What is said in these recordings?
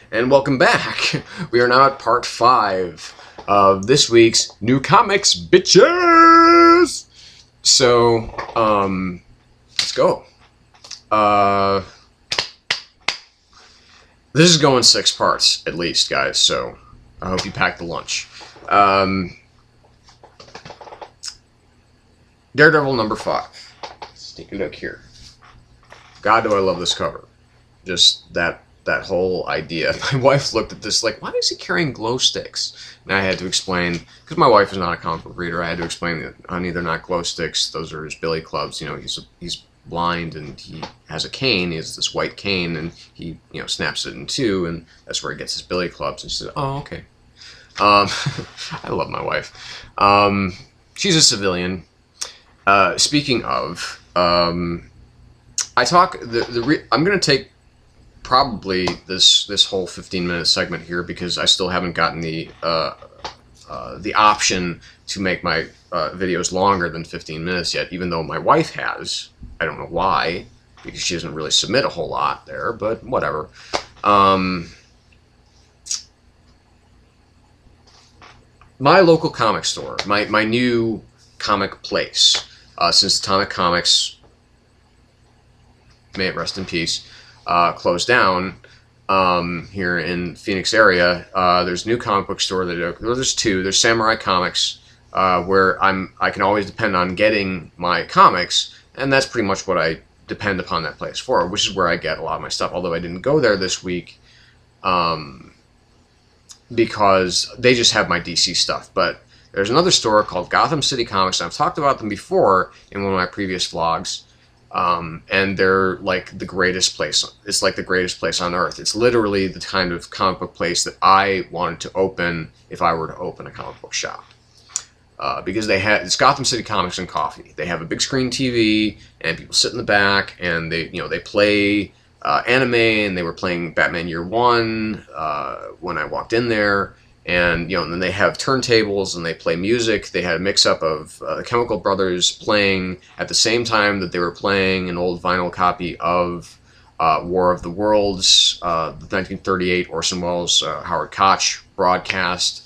And welcome back. We are now at part 5 of this week's New Comics, bitches! So, let's go. This is going 6 parts, at least, guys, so I hope you packed the lunch. Daredevil number 5. Let's take a look here. God, do I love this cover. Just that whole idea. My wife looked at this like, why is he carrying glow sticks? And I had to explain, because my wife is not a comic book reader, I had to explain that, honey, they're not glow sticks, those are his billy clubs. You know, he's blind and he has a cane, he has this white cane, and he, you know, snaps it in two, and that's where he gets his billy clubs. And she said, oh, okay. I love my wife. She's a civilian. Speaking of, I'm going to take probably this whole 15-minute segment here because I still haven't gotten the option to make my videos longer than 15 minutes yet, even though my wife has. I don't know why, because she doesn't really submit a whole lot there, but whatever. My local comic store, my new comic place, since Atomic Comics, may it rest in peace, closed down here in Phoenix area. There's a new comic book store there's two. There's Samurai Comics, where I can always depend on getting my comics, and that's pretty much what I depend upon that place for, which is where I get a lot of my stuff. Although I didn't go there this week, because they just have my DC stuff. But there's another store called Gotham City Comics, and I've talked about them before in one of my previous vlogs. And they're like the greatest place. It's like the greatest place on earth. It's literally the kind of comic book place that I wanted to open if I were to open a comic book shop. Because it's Gotham City Comics and coffee. They have a big screen TV, and people sit in the back, and they play anime, and they were playing Batman Year One when I walked in there. And and then they have turntables and they play music. They had a mix-up of the Chemical Brothers playing at the same time that they were playing an old vinyl copy of War of the Worlds, the 1938 Orson Welles Howard Koch broadcast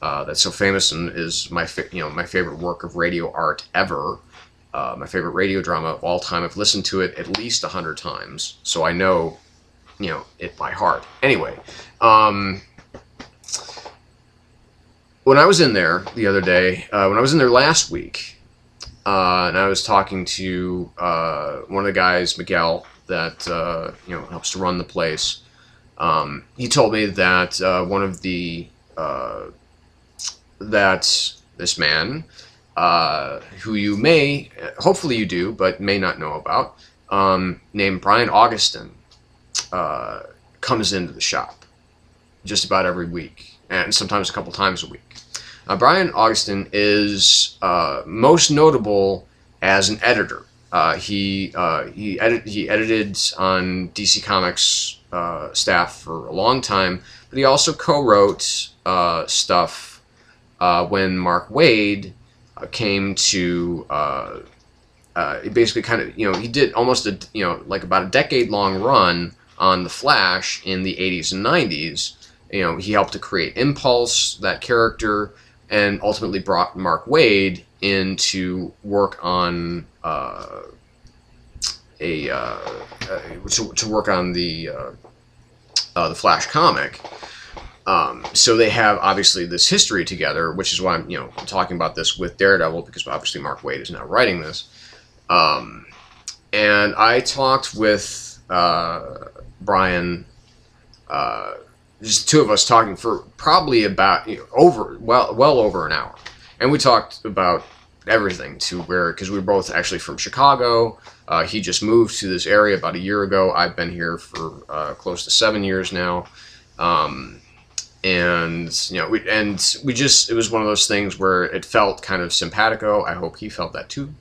that's so famous and is my favorite work of radio art ever. My favorite radio drama of all time. I've listened to it at least 100 times, so I know it by heart. Anyway. When I was in there the other day, when I was in there last week, and I was talking to one of the guys, Miguel, that helps to run the place, he told me that one of the that this man, who you may, hopefully you do, but may not know about, named Brian Augustin, comes into the shop just about every week, and sometimes a couple times a week. Brian Augustin is most notable as an editor. He edited on DC Comics staff for a long time, but he also co-wrote stuff when Mark Waid came to. Basically, kind of he did almost like about a decade-long run on the Flash in the 80s and 90s. He helped to create Impulse, that character, and ultimately brought Mark Waid in to work on the Flash comic. So they have obviously this history together, which is why I'm talking about this with Daredevil, because obviously Mark Waid is now writing this. And I talked with Brian. Just the two of us talking for probably about well over an hour, and we talked about everything because we were both actually from Chicago. He just moved to this area about a year ago. I've been here for close to 7 years now, and it was one of those things where it felt kind of simpatico. I hope he felt that too.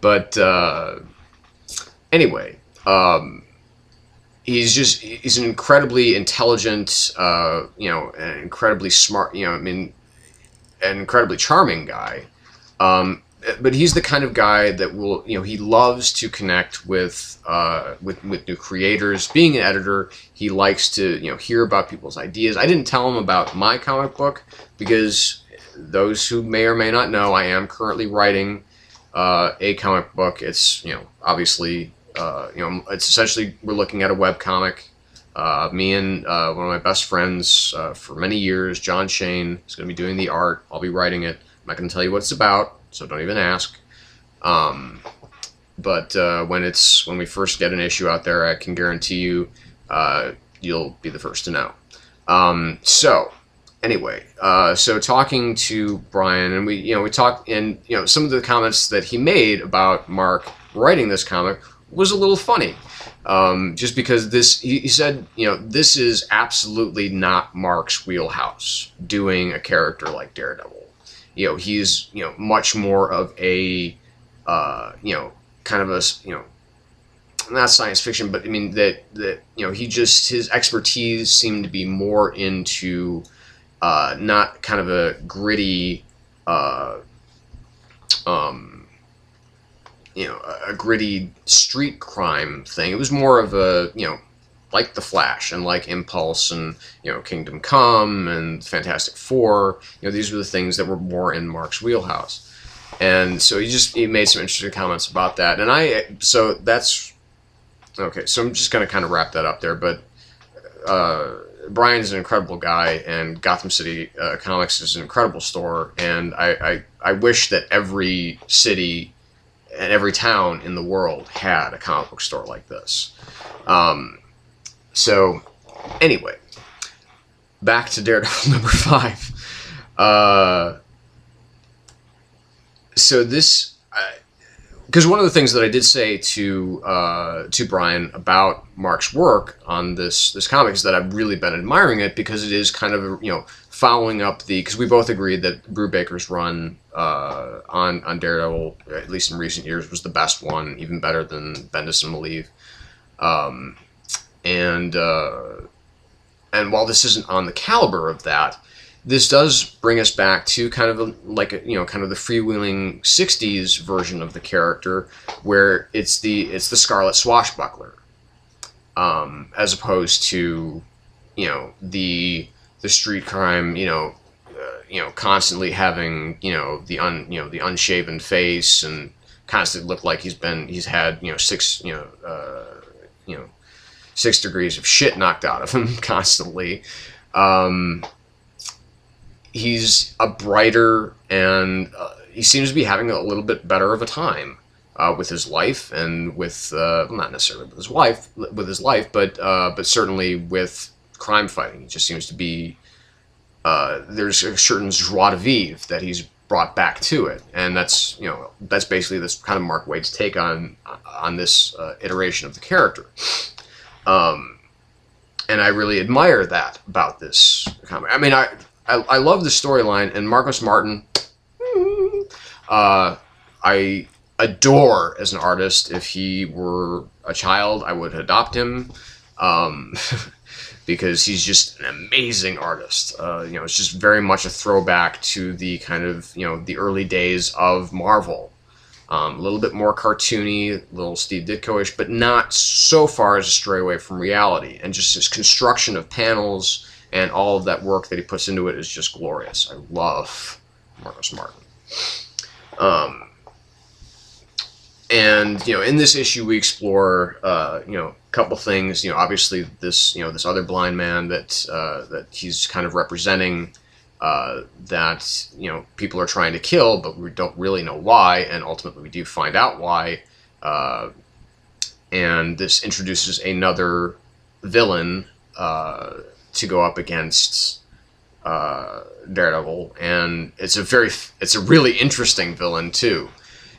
But anyway. He's an incredibly intelligent, an incredibly smart, an incredibly charming guy. but he's the kind of guy that will, he loves to connect with new creators. Being an editor, he likes to, hear about people's ideas. I didn't tell him about my comic book because those who may or may not know, I am currently writing a comic book. It's, obviously, it's essentially, we're looking at a web comic. Me and one of my best friends for many years, John Shane, is going to be doing the art. I'll be writing it. I'm not going to tell you what it's about, so don't even ask. But when we first get an issue out there, I can guarantee you, you'll be the first to know. So anyway, so talking to Brian, and we talked, and some of the comments that he made about Mark writing this comic was a little funny. Just because he said, this is absolutely not Mark's wheelhouse, doing a character like Daredevil. He's, much more of a, kind of a, not science fiction, but I mean that his expertise seemed to be more into, not kind of a gritty, a gritty street crime thing. It was more of a, like The Flash and like Impulse and, Kingdom Come and Fantastic Four. These were the things that were more in Mark's wheelhouse. And so he made some interesting comments about that. And so that's, okay, so I'm just going to kind of wrap that up there. But Brian's an incredible guy, and Gotham City Comics is an incredible store. And I wish that every city and every town in the world had a comic book store like this. So, anyway, back to Daredevil number 5. So this, because one of the things that I did say to Brian about Mark's work on this comic is that I've really been admiring it, because it is kind of, following up because we both agreed that Brubaker's run on Daredevil, at least in recent years, was the best one, even better than Bendis and Malieve. And while this isn't on the caliber of that, this does bring us back to kind of kind of the freewheeling 60s version of the character, where it's the Scarlet Swashbuckler, as opposed to the street crime, constantly having the unshaven face and constantly look like he's had 6 degrees of shit knocked out of him constantly. He's a brighter, and he seems to be having a little bit better of a time with his life, and with not necessarily with his life, but certainly with crime fighting. He just seems to be there's a certain joie de vivre that he's brought back to it, and that's basically this kind of Mark Waid's take on this iteration of the character. And I really admire that about this comic. I mean, I love the storyline, and Marcos Martin, I adore as an artist. If he were a child, I would adopt him, because he's just an amazing artist. It's just very much a throwback to the kind of, the early days of Marvel. A little bit more cartoony, a little Steve Ditko-ish, but not so far as to stray away from reality. And just his construction of panels and all of that work that he puts into it is just glorious. I love Marcos Martin. And in this issue we explore a couple things. Obviously this other blind man that he's kind of representing, that people are trying to kill, but we don't really know why, and ultimately we do find out why. And this introduces another villain to go up against Daredevil, and it's a really interesting villain too.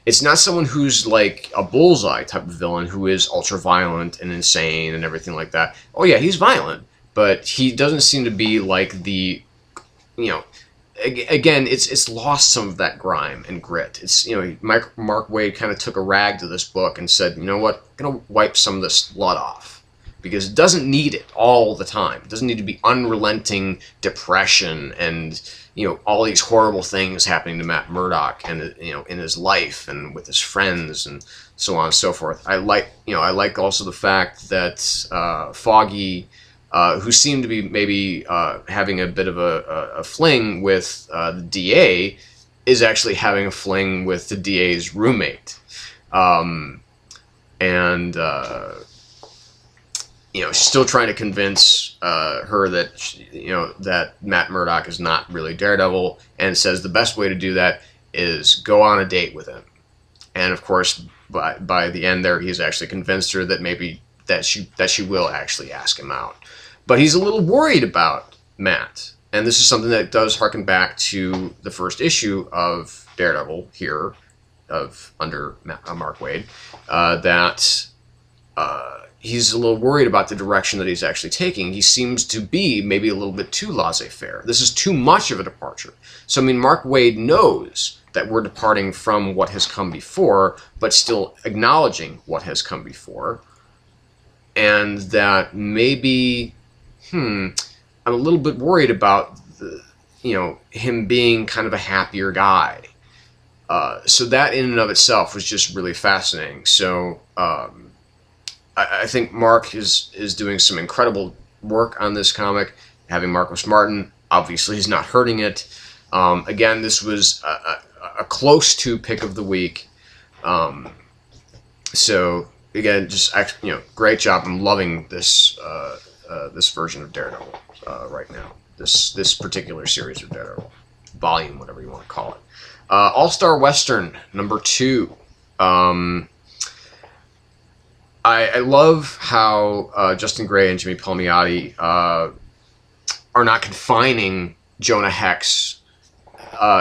It's not someone who's like a Bullseye type of villain who is ultra violent and insane and everything like that. Oh yeah, he's violent, but he doesn't seem to be like the, again, it's lost some of that grime and grit. It's, Mark Waid kind of took a rag to this book and said, you know what, I'm gonna wipe some of this blood off, because it doesn't need it all the time. It doesn't need to be unrelenting depression and all these horrible things happening to Matt Murdock and in his life and with his friends and so on and so forth. I like also the fact that Foggy, who seemed to be maybe having a bit of a fling with the DA, is actually having a fling with the DA's roommate, and still trying to convince her that that Matt Murdock is not really Daredevil, and says the best way to do that is go on a date with him. And of course, by the end there, he's actually convinced her that maybe that she will actually ask him out. But he's a little worried about Matt, and this is something that does harken back to the first issue of Daredevil here, under Mark Waid, that he's a little worried about the direction that he's actually taking. He seems to be maybe a little bit too laissez-faire. This is too much of a departure. So, I mean, Mark Waid knows that we're departing from what has come before, but still acknowledging what has come before. And that maybe, I'm a little bit worried about him being kind of a happier guy. So that in and of itself was just really fascinating. So, I think Mark is doing some incredible work on this comic. Having Marcos Martin, obviously, he's not hurting it. Again, this was a close to pick of the week. So again, just great job. I'm loving this this version of Daredevil right now. This particular series of Daredevil, volume, whatever you want to call it. All-Star Western #2. I love how Justin Gray and Jimmy Palmiotti are not confining Jonah Hex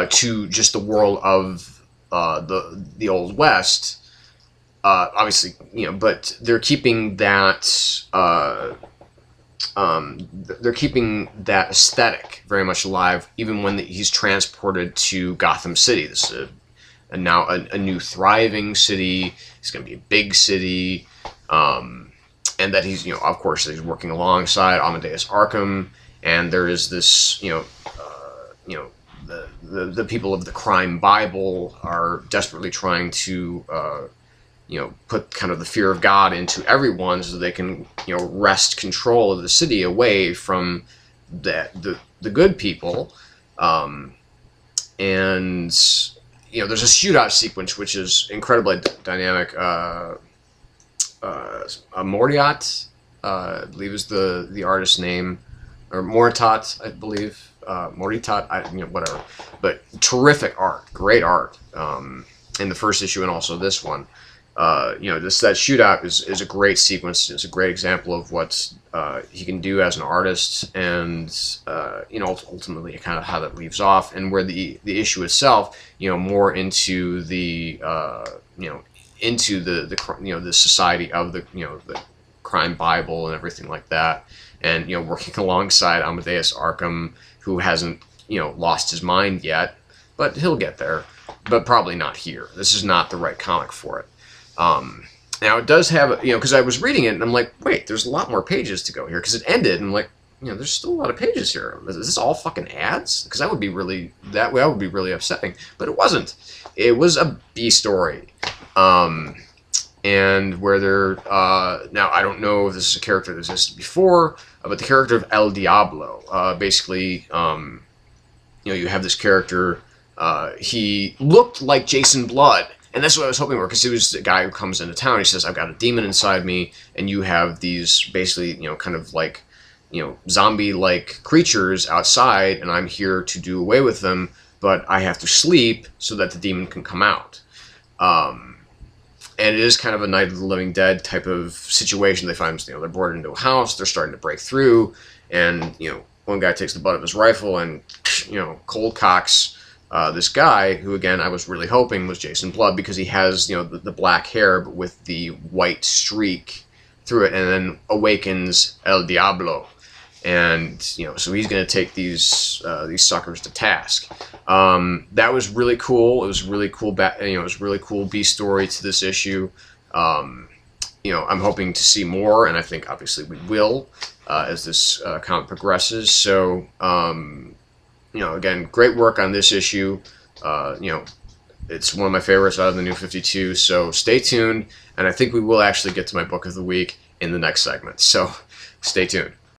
to just the world of the Old West. Obviously, but they're keeping that aesthetic very much alive, even when he's transported to Gotham City. This is now a new thriving city. It's going to be a big city. And that he's, of course, he's working alongside Amadeus Arkham, and there is this, the people of the Crime Bible are desperately trying to, put kind of the fear of God into everyone so they can, wrest control of the city away from the good people. And, there's a shootout sequence which is incredibly dynamic. Moriat, I believe is the artist's name, or Moritat, I believe. Moritat, whatever. But terrific art, great art, in the first issue and also this one. That shootout is a great sequence. It's a great example of what he can do as an artist, and ultimately kind of how that leaves off, and where the issue itself, more into the into the society of the Crime Bible and everything like that, and working alongside Amadeus Arkham, who hasn't lost his mind yet, but he'll get there, but probably not here. This is not the right comic for it. Now it does have because I was reading it and I'm like, wait, there's a lot more pages to go here, because it ended and I'm like, there's still a lot of pages here. Is this all fucking ads? Because that would be really upsetting. But it wasn't. It was a B story. And where they're now, I don't know if this is a character that existed before, but the character of El Diablo, basically, you have this character. He looked like Jason Blood, and that's what I was hoping for, because he was the guy who comes into town. He says, "I've got a demon inside me," and you have these basically, kind of like, zombie-like creatures outside, and I'm here to do away with them, but I have to sleep so that the demon can come out. And it is kind of a Night of the Living Dead type of situation. They find, they're boarded into a house, they're starting to break through, and, one guy takes the butt of his rifle and, cold cocks this guy, who, again, I was really hoping was Jason Blood, because he has, the black hair, but with the white streak through it, and then awakens El Diablo. And, so he's going to take these suckers to task. That was really cool. It was really cool. It was really cool B story to this issue. I'm hoping to see more, and I think obviously we will as this comic progresses. So, again, great work on this issue. It's one of my favorites out of the New 52, so stay tuned, and I think we will actually get to my book of the week in the next segment, so stay tuned.